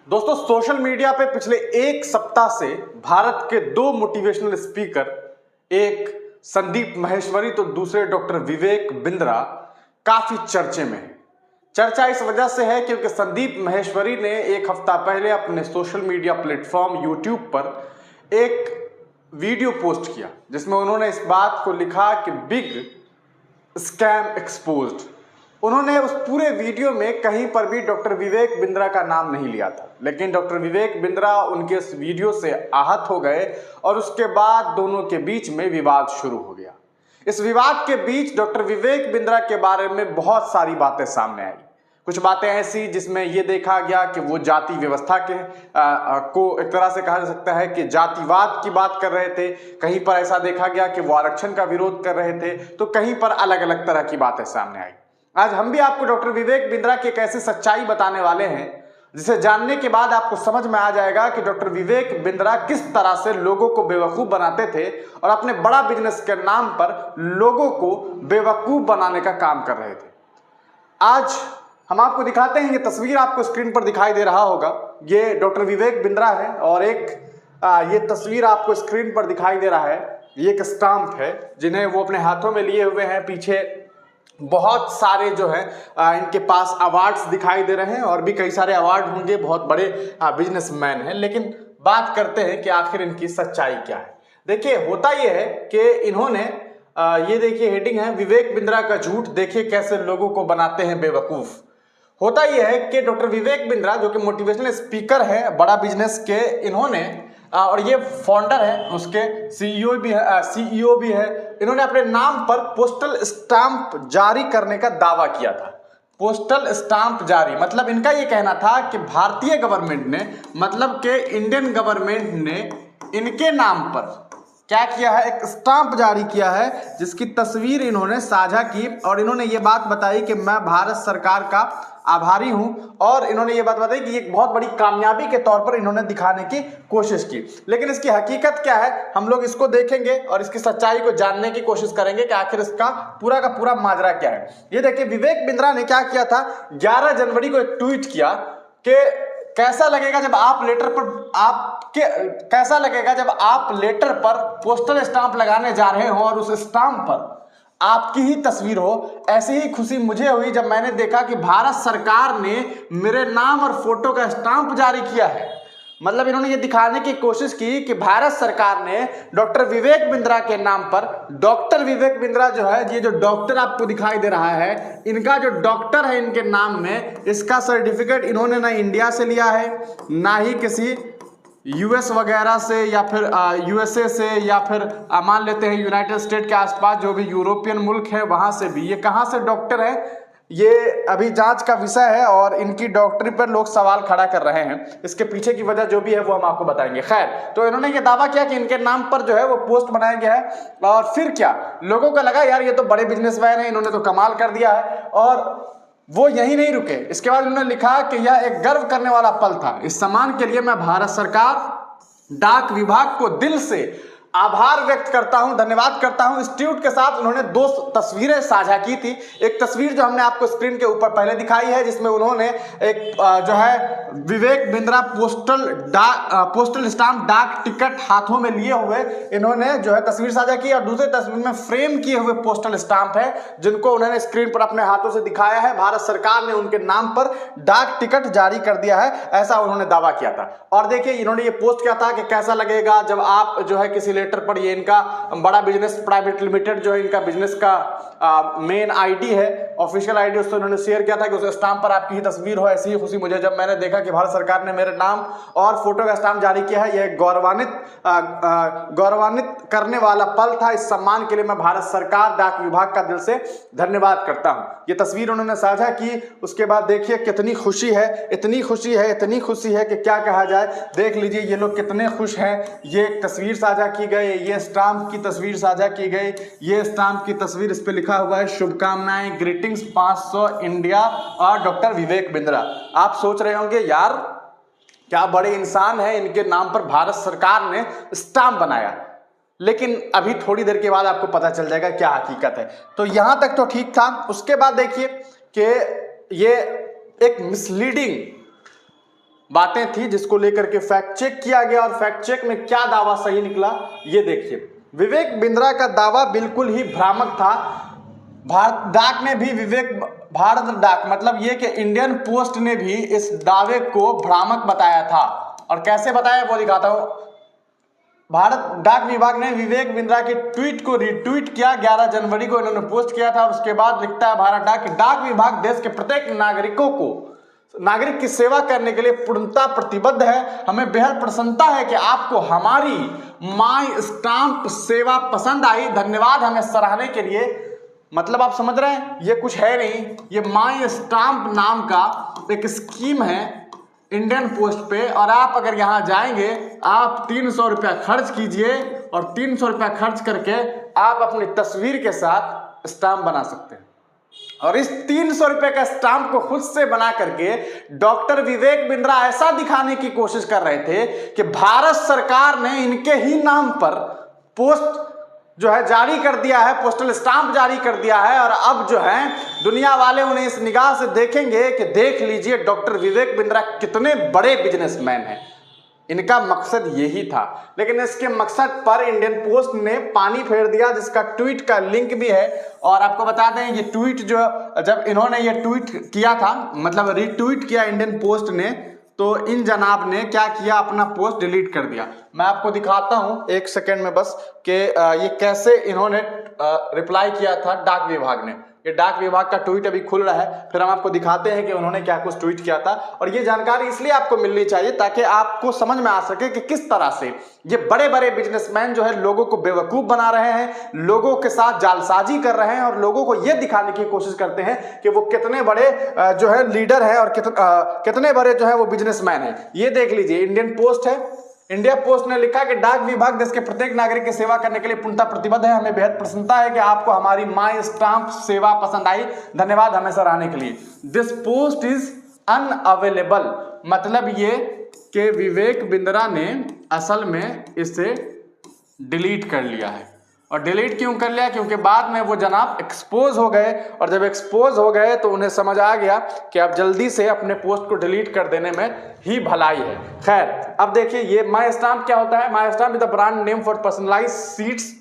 दोस्तों, social media पे पिछले एक सप्ताह से भारत के दो मोटिवेशनल स्पीकर, एक संदीप माहेश्वरी तो दूसरे डॉक्टर विवेक बिंद्रा, काफी चर्चे में है। चर्चा इस वजह से है क्योंकि संदीप माहेश्वरी ने एक हफ्ता पहले अपने सोशल मीडिया प्लेटफॉर्म यूट्यूब पर एक वीडियो पोस्ट किया जिसमें उन्होंने इस बात को लिखा कि बिग स्कैम एक्सपोज्ड। उन्होंने उस पूरे वीडियो में कहीं पर भी डॉक्टर विवेक बिंद्रा का नाम नहीं लिया था, लेकिन डॉक्टर विवेक बिंद्रा उनके इस वीडियो से आहत हो गए और उसके बाद दोनों के बीच में विवाद शुरू हो गया। इस विवाद के बीच डॉक्टर विवेक बिंद्रा के बारे में बहुत सारी बातें सामने आई। कुछ बातें ऐसी जिसमें यह देखा गया कि वो जाति व्यवस्था के को एक तरह से कहा जा सकता है कि जातिवाद की बात कर रहे थे, कहीं पर ऐसा देखा गया कि वो आरक्षण का विरोध कर रहे थे, तो कहीं पर अलग अलग तरह की बातें सामने आई। आज हम भी आपको डॉक्टर विवेक बिंद्रा की एक ऐसी सच्चाई बताने वाले हैं जिसे जानने के बाद आपको समझ में आ जाएगा कि डॉक्टर विवेक बिंद्रा किस तरह से लोगों को बेवकूफ बनाते थे और अपने बड़ा बिजनेस के नाम पर लोगों को बेवकूफ बनाने का काम कर रहे थे। आज हम आपको दिखाते हैं, ये तस्वीर आपको स्क्रीन पर दिखाई दे रहा होगा, ये डॉक्टर विवेक बिंद्रा है और एक ये तस्वीर आपको स्क्रीन पर दिखाई दे रहा है, ये एक स्टाम्प है जिन्हें वो अपने हाथों में लिए हुए हैं। पीछे बहुत सारे जो है इनके पास अवार्ड्स दिखाई दे रहे हैं और भी कई सारे अवार्ड होंगे, बहुत बड़े बिजनेसमैन हैं। लेकिन बात करते हैं कि आखिर इनकी सच्चाई क्या है। देखिए, होता यह है कि इन्होंने ये देखिए हेडिंग है, विवेक बिंद्रा का झूठ, देखिए कैसे लोगों को बनाते हैं बेवकूफ। होता यह है कि डॉक्टर विवेक बिंद्रा जो कि मोटिवेशनल स्पीकर है बड़ा बिजनेस के, इन्होंने और ये फाउंडर है, उसके सीईओ भी है, इन्होंने अपने नाम पर पोस्टल स्टाम्प जारी करने का दावा किया था। पोस्टल स्टाम्प जारी मतलब इनका ये कहना था कि भारतीय गवर्नमेंट ने, मतलब कि इंडियन गवर्नमेंट ने इनके नाम पर क्या किया है, एक स्टाम्प जारी किया है जिसकी तस्वीर इन्होंने साझा की और इन्होंने ये बात बताई कि मैं भारत सरकार का आभारी हूं और इन्होंने ये बात बताई कि एक बहुत बड़ी कामयाबी के तौर पर इन्होंने दिखाने की कोशिश की। लेकिन इसकी हकीकत क्या है, हम लोग इसको देखेंगे और इसकी सच्चाई को जानने की कोशिश करेंगे कि आखिर इसका पूरा का पूरा माजरा क्या है। ये देखिए, विवेक बिंद्रा ने क्या किया था, 11 जनवरी को एक ट्वीट किया कि कैसा लगेगा जब आप लेटर पर पोस्टल स्टाम्प लगाने जा रहे हो और उस स्टाम्प पर आपकी ही तस्वीर हो। ऐसी ही खुशी मुझे हुई जब मैंने देखा कि भारत सरकार ने मेरे नाम और फोटो का स्टाम्प जारी किया है। मतलब इन्होंने ये दिखाने की कोशिश की कि भारत सरकार ने डॉक्टर विवेक बिंद्रा के नाम पर, डॉक्टर विवेक बिंद्रा जो है, ये जो डॉक्टर आपको दिखाई दे रहा है, इनका जो डॉक्टर है इनके नाम में, इसका सर्टिफिकेट इन्होंने ना इंडिया से लिया है, ना ही किसी यूएस वगैरह से या फिर यूएसए से या फिर मान लेते हैं यूनाइटेड स्टेट के आसपास जो भी यूरोपियन मुल्क है वहां से भी। ये कहां से डॉक्टर है, ये अभी जांच का विषय है और इनकी डॉक्टरी पर लोग सवाल खड़ा कर रहे हैं। इसके पीछे की वजह जो भी है वो हम आपको बताएंगे। खैर, तो इन्होंने ये दावा किया कि इनके नाम पर जो है वो पोस्ट बनाया गया है और फिर क्या, लोगों को लगा यार ये तो बड़े बिजनेसमैन है, इन्होंने तो कमाल कर दिया है। और वो यही नहीं रुके, इसके बाद उन्होंने लिखा कि यह एक गर्व करने वाला पल था। इस सम्मान के लिए मैं भारत सरकार, डाक विभाग को दिल से आभार व्यक्त करता हूं, धन्यवाद करता हूं। इस ट्वीट के साथ उन्होंने 2 तस्वीरें साझा की थी। एक तस्वीर जो हमने आपको स्क्रीन के ऊपर पहले दिखाई है जिसमें उन्होंने एक जो है विवेक बिंद्रा पोस्टल स्टाम्प डाक टिकट हाथों में लिए हुए इन्होंने जो है तस्वीर साझा की और दूसरी तस्वीर में फ्रेम किए हुए पोस्टल स्टाम्प है जिनको उन्होंने स्क्रीन पर अपने हाथों से दिखाया है। भारत सरकार ने उनके नाम पर डाक टिकट जारी कर दिया है, ऐसा उन्होंने दावा किया था। और देखिए, इन्होंने ये पोस्ट किया था कि कैसा लगेगा जब आप जो है किसी लेटर पर, ये इनका बड़ा बिजनेस प्राइवेट लिमिटेड जो है इनका बिजनेस का मेन आईडी है, ऑफिशियल आईडी, उससे उन्होंने शेयर किया था कि उस स्टाम्प पर आपकी ही तस्वीर हो। ऐसी ही खुशी मुझे जब मैंने देखा कि भारत सरकार ने मेरे नाम और फोटो का स्टाम्प जारी किया है। यह गौरवान्वित करने वाला पल था। इस सम्मान के लिए मैं भारत सरकार, डाक विभाग का दिल से धन्यवाद करता हूं। ये तस्वीर उन्होंने साझा की। उसके बाद देखिए कितनी खुशी है, इतनी खुशी है कि क्या कहा जाए। देख लीजिए ये लोग कितने खुश हैं। ये तस्वीर साझा की गई, ये स्टाम्प की तस्वीर साझा की गई, ये स्टाम्प की तस्वीर, इस पे लिखा हुआ है शुभकामनाएं, ग्रीटिंग्स 500 इंडिया और डॉक्टर विवेक बिंद्रा। आप सोच रहे होंगे यार क्या बड़े इंसान है, इनके नाम पर भारत सरकार ने स्टाम्प बनाया। लेकिन अभी थोड़ी देर के बाद आपको पता चल जाएगा क्या हकीकत है। तो यहां तक तो ठीक था। उसके बाद देखिए कि ये एक मिसलीडिंग बातें थी जिसको लेकर के फैक्ट चेक किया गया और फैक्ट चेक में क्या दावा सही निकला ये देखिए। विवेक बिंद्रा का दावा बिल्कुल ही भ्रामक था। भारत डाक ने भी भारत डाक मतलब ये कि इंडियन पोस्ट ने भी इस दावे को भ्रामक बताया था। और कैसे बताया वो दिखाता हूं। भारत डाक विभाग ने विवेक बिंद्रा के ट्वीट को रिट्वीट किया। 11 जनवरी को इन्होंने पोस्ट किया था और उसके बाद लिखता है भारत डाक विभाग देश के प्रत्येक नागरिक की सेवा करने के लिए पूर्णतः प्रतिबद्ध है। हमें बेहद प्रसन्नता है कि आपको हमारी माई स्टाम्प सेवा पसंद आई। धन्यवाद हमें सराहने के लिए। मतलब आप समझ रहे हैं ये कुछ है नहीं, ये माई स्टाम्प नाम का एक स्कीम है इंडियन पोस्ट पे। और आप अगर यहाँ जाएंगे आप 300 रुपया खर्च कीजिए और 300 रुपया खर्च करके आप अपनी तस्वीर के साथ स्टाम्प बना सकते हैं। और इस 300 रुपए का स्टाम्प को खुद से बना करके डॉक्टर विवेक बिंद्रा ऐसा दिखाने की कोशिश कर रहे थे कि भारत सरकार ने इनके ही नाम पर पोस्ट जो है जारी कर दिया है, पोस्टल स्टाम्प जारी कर दिया है। और अब जो है दुनिया वाले उन्हें इस निगाह से देखेंगे कि देख लीजिए डॉक्टर विवेक बिंद्रा कितने बड़े बिजनेसमैन हैं। इनका मकसद यही था, लेकिन इसके मकसद पर इंडियन पोस्ट ने पानी फेर दिया, जिसका ट्वीट का लिंक भी है। और आपको बता दें ये ट्वीट जो जब इन्होंने ये ट्वीट किया था मतलब रीट्वीट किया इंडियन पोस्ट ने, तो इन जनाब ने क्या किया, अपना पोस्ट डिलीट कर दिया। मैं आपको दिखाता हूं एक सेकेंड में बस कि ये कैसे इन्होंने रिप्लाई किया था डाक विभाग ने। ये डाक विभाग का ट्वीट अभी खुल रहा है, फिर हम आपको दिखाते हैं कि उन्होंने क्या कुछ ट्वीट किया था। और ये जानकारी इसलिए आपको मिलनी चाहिए ताकि आपको समझ में आ सके कि किस तरह से ये बड़े बड़े बिजनेसमैन जो है लोगों को बेवकूफ बना रहे हैं, लोगों के साथ जालसाजी कर रहे हैं और लोगों को ये दिखाने की कोशिश करते हैं कि वो कितने बड़े जो है लीडर है और कितने बड़े जो है वो बिजनेसमैन है। ये देख लीजिए इंडियन पोस्ट है। इंडिया पोस्ट ने लिखा कि डाक विभाग देश के प्रत्येक नागरिक की सेवा करने के लिए पूर्णतः प्रतिबद्ध है। हमें बेहद प्रसन्नता है कि आपको हमारी माई स्टाम्प सेवा पसंद आई। धन्यवाद हमें सराहने के लिए। This post is unavailable. मतलब ये कि विवेक बिंद्रा ने असल में इसे डिलीट कर लिया है। और डिलीट क्यों कर लिया? क्योंकि बाद में वो जनाब एक्सपोज हो गए, और जब एक्सपोज हो गए तो उन्हें समझ आ गया कि अब जल्दी से अपने पोस्ट को डिलीट कर देने में ही भलाई है। खैर अब देखिए ये माई स्टाम्प क्या होता है। My stamp is the brand name for personalised sheets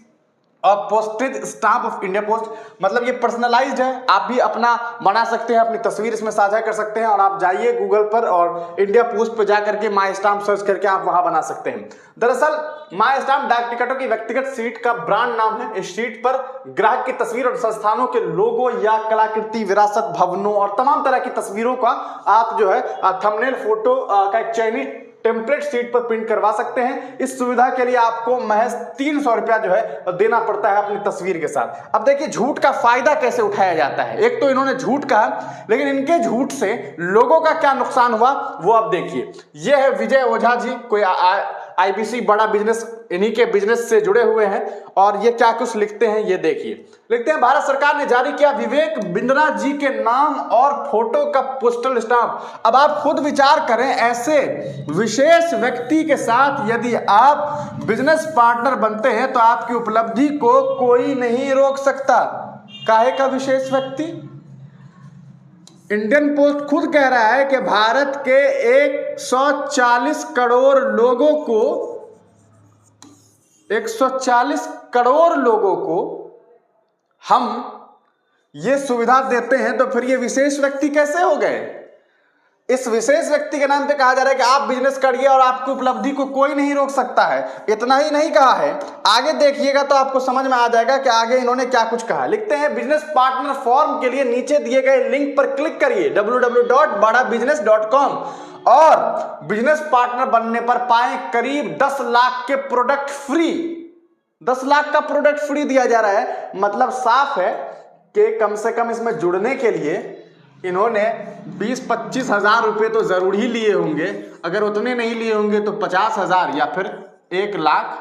और postage stamp of India Post. मतलब ये पर्सनलाइज्ड है, आप भी अपना बना सकते हैं, अपनी तस्वीर इसमें साझा कर सकते हैं। और आप जाइए गूगल पर और इंडिया पोस्ट पर जाकर के माई स्टाम्प सर्च करके आप वहां बना सकते हैं। दरअसल माई स्टाम्प डाक टिकटों की व्यक्तिगत सीट का ब्रांड नाम है। इस सीट पर ग्राहक की तस्वीर और संस्थानों के लोगो या कलाकृति, विरासत, भवनों और तमाम तरह की तस्वीरों का आप जो है थंबनेल फोटो का एक चयनित टेम्पलेट सीट पर प्रिंट करवा सकते हैं। इस सुविधा के लिए आपको महज 300 रुपया जो है देना पड़ता है अपनी तस्वीर के साथ। अब देखिए झूठ का फायदा कैसे उठाया जाता है। एक तो इन्होंने झूठ कहा, लेकिन इनके झूठ से लोगों का क्या नुकसान हुआ वो अब देखिए। ये है विजय ओझा जी, कोई आईबीसी बड़ा बिजनेस, इन्हीं के बिजनेस से जुड़े हुए हैं। और ये क्या कुछ लिखते हैं ये देखिए। लिखते हैं भारत सरकार ने जारी किया विवेक बिंद्रा जी के नाम और फोटो का पोस्टल स्टाम्प। अब आप खुद विचार करें, ऐसे विशेष व्यक्ति के साथ यदि आप बिजनेस पार्टनर बनते हैं तो आपकी उपलब्धि को कोई नहीं रोक सकता। काहे का विशेष व्यक्ति? इंडियन पोस्ट खुद कह रहा है कि भारत के 140 करोड़ लोगों को 140 करोड़ लोगों को हम ये सुविधा देते हैं, तो फिर ये विशेष व्यक्ति कैसे हो गए? इस विशेष व्यक्ति के नाम पे कहा जा रहा है कि आप बिजनेस करिए और आपकी उपलब्धि को कोई नहीं रोक सकता है। इतना ही नहीं कहा है, आगे देखिएगा तो आपको समझ में आ जाएगा कि आगे इन्होंने क्या कुछ कहा। लिखते हैं बिजनेस पार्टनर फॉर्म के लिए नीचे दिए गए लिंक पर क्लिक करिए www.badabusiness.com और बिजनेस पार्टनर बनने पर पाएं करीब 10 लाख के प्रोडक्ट फ्री। 10 लाख का प्रोडक्ट फ्री दिया जा रहा है। मतलब साफ है कि कम से कम इसमें जुड़ने के लिए इन्होंने 20-25 हजार रुपये तो जरूर ही लिए होंगे। अगर उतने नहीं लिए होंगे तो 50,000 या फिर 1 लाख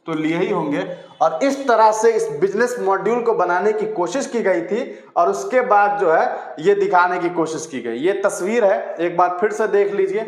तो लिए ही होंगे। और इस तरह से इस बिजनेस मॉड्यूल को बनाने की कोशिश की गई थी और उसके बाद जो है ये दिखाने की कोशिश की गई। ये तस्वीर है, एक बार फिर से देख लीजिए।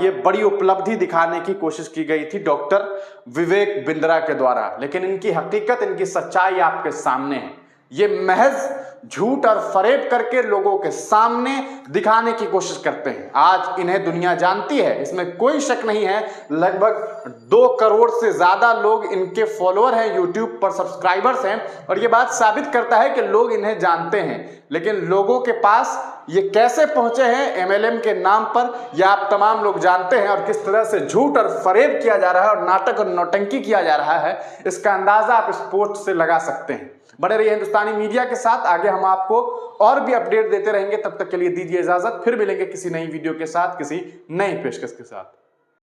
ये बड़ी उपलब्धि दिखाने की कोशिश की गई थी डॉक्टर विवेक बिंद्रा के द्वारा, लेकिन इनकी हकीकत, इनकी सच्चाई आपके सामने है। ये महज झूठ और फरेब करके लोगों के सामने दिखाने की कोशिश करते हैं। आज इन्हें दुनिया जानती है, इसमें कोई शक नहीं है। लगभग 2 करोड़ से ज्यादा लोग इनके फॉलोअर हैं, यूट्यूब पर सब्सक्राइबर्स हैं, और ये बात साबित करता है कि लोग इन्हें जानते हैं। लेकिन लोगों के पास ये कैसे पहुंचे हैं एमएलएम के नाम पर, यह आप तमाम लोग जानते हैं, और किस तरह से झूठ और फरेब किया जा रहा है और नाटक और नौटंकी किया जा रहा है, इसका अंदाजा आप इस पोस्ट से लगा सकते हैं। बने रहिए हिंदुस्तानी मीडिया के साथ, आगे हम आपको और भी अपडेट देते रहेंगे। तब तक के लिए दीजिए इजाजत, फिर मिलेंगे किसी नई वीडियो के साथ, किसी नई पेशकश के साथ।